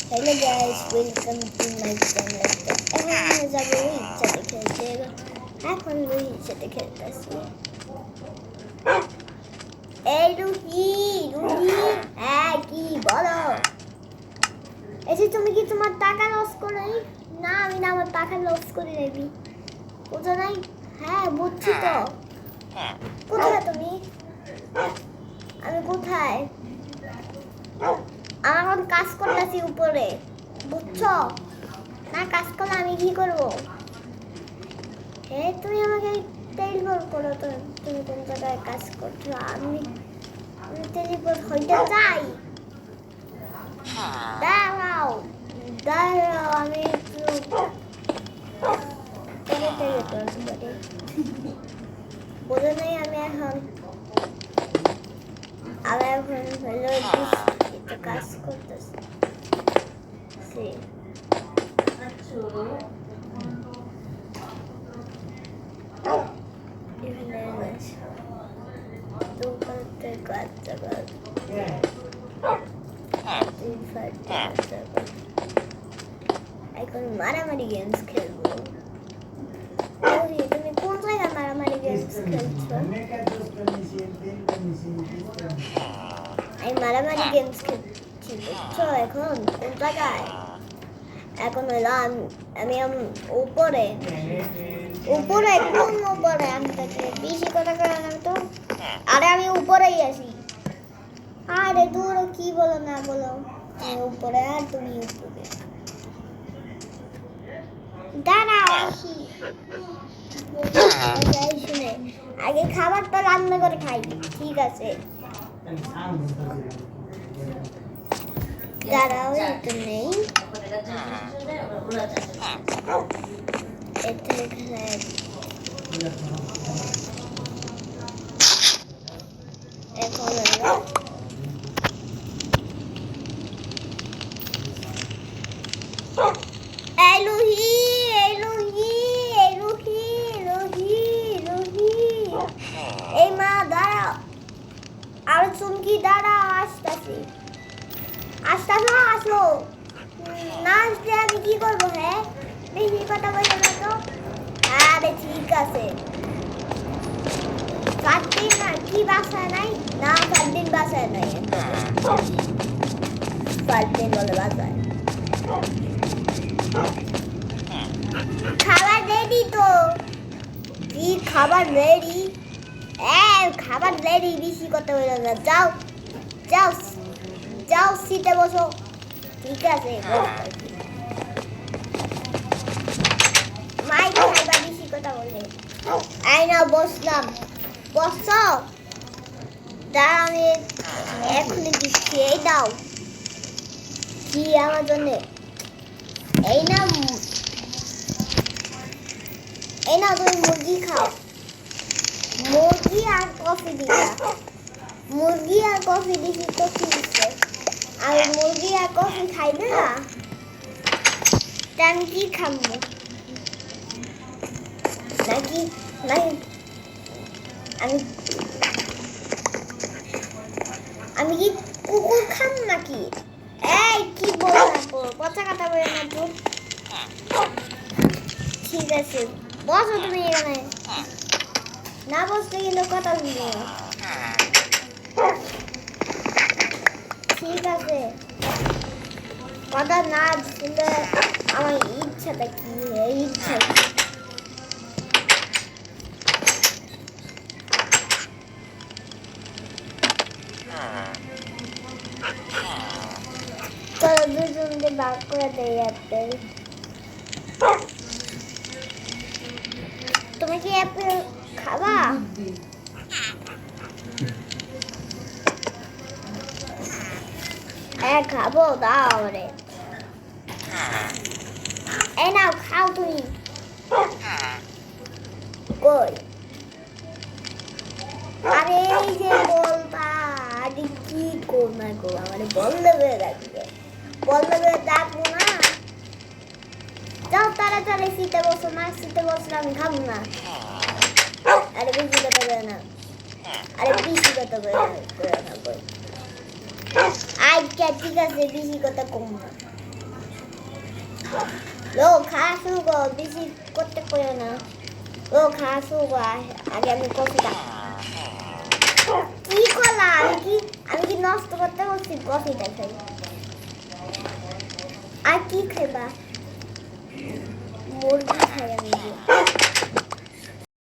Hello guys, welcome to my channel. এখন যাব ইচ্ছাতে খেলতে এখন ইচ্ছাতে খেলতেছি। এই রুহি হ্যাঁ কি বলো? এসে তুমি কি তোমার টাকা লস করে? না আমি না আমার টাকা লস করে নেবি বুঝো নাই? হ্যাঁ বুঝছি তো। কোথায় তুমি? আমি কোথায়? আমি এখন কাজ করতেছি উপরে বুঝছো না? কাজ করলে আমি কি করবো? তুমি আমাকে টেলিফোন করো তো তুমি কোন জায়গায় কাজ করছো? আমি টেলিফোন হইতে চাই। দাঁড়াও আমি একটু টেলিফোন করি বোঝো নাই? আমি এখন হলো একটু কাজ করতেছি। এখন মারামারি গেমস খেলবো। তুমি কোন জায়গায় মারামারি গেমস খেলছো? আমি মারামারি গেমস খেলছি বুঝছো? এখন কোন জায়গায়? এখন হলো আমি উপরে উপরে কোন উপরে? আমি তাকে বেশি কথা করে না তো। আরে আমি উপরেই আছি। আরে দূর কি বলো না বলো? আমি উপরে আর তুমি উপরে। দাঁড়াও আসি। শুনে আগে খাবারটা রান্না করে খাই। ঠিক আছে দাঁড়াও একটু নেই এখন এই মা দাঁড়াও আর চুমকি দাঁড়াও আসতেছি আসো না আসলে আমি কি করবো? হ্যাঁ বেশি কথা বলবো না তো। আরে ঠিক আছে 4 দিন না কি বাসায় নাই? না 4 দিন বাসায় নাই। 4 দিন বলে বাসায় খাবার রেডি তো? কি খাবার রেডি? খাবার রেডি বেশি কথা বলে না। যাও সিটে বসো। ঠিক আছে মাই খাইবা বেশি কথা বলে। এই না বসলাম বসো। দাঁড়া আমি এখনই দিচ্ছি। এই দাও কি আমার জন্য? এই না তুমি মুরগি খাও। মুরগি আর কফি দিবা। মুরগি আর কফি দিছি তো কি দিচ্ছে? আর মুরগি আর কফি খাইবে না? আমি কি খাবো? নাকি আমি কি কুকুর খাম নাকি? এই কি বলো না কথা কথা বলে না তো। ঠিক আছে বসো তুমি এখানে। না বসতে কিন্তু কথা শুনো। ঠিক আছে কথা না শুনলে আমার ইচ্ছাটা কি? ইচ্ছা চলো দুজনকে ভাগ করে দেয় অ্যাপেল। তুমি কি অ্যাপেল খাবা? খাবো দাও রে। এই নাও খাও তুমি। কই? আরে এই যে বলবা আরে কি করনা গো? আমার বললে রাখবে বললে ডাকবো না। যাও তাড়াতাড়ি সিটে বসো। মা সিটে বসলে আমি খাবো না। আরে বেশি কথা বলে না। আচ্ছা ঠিক আছে বেশি কথা কম না। লো খা শুরু কর বেশি করতে পারো না লো খা শুরু কর আগে আমি কফিটা কি করলা আমি কি নষ্ট করতে বলছি কফিটা খাই আর কি খাইবা মুরগি খাই আমি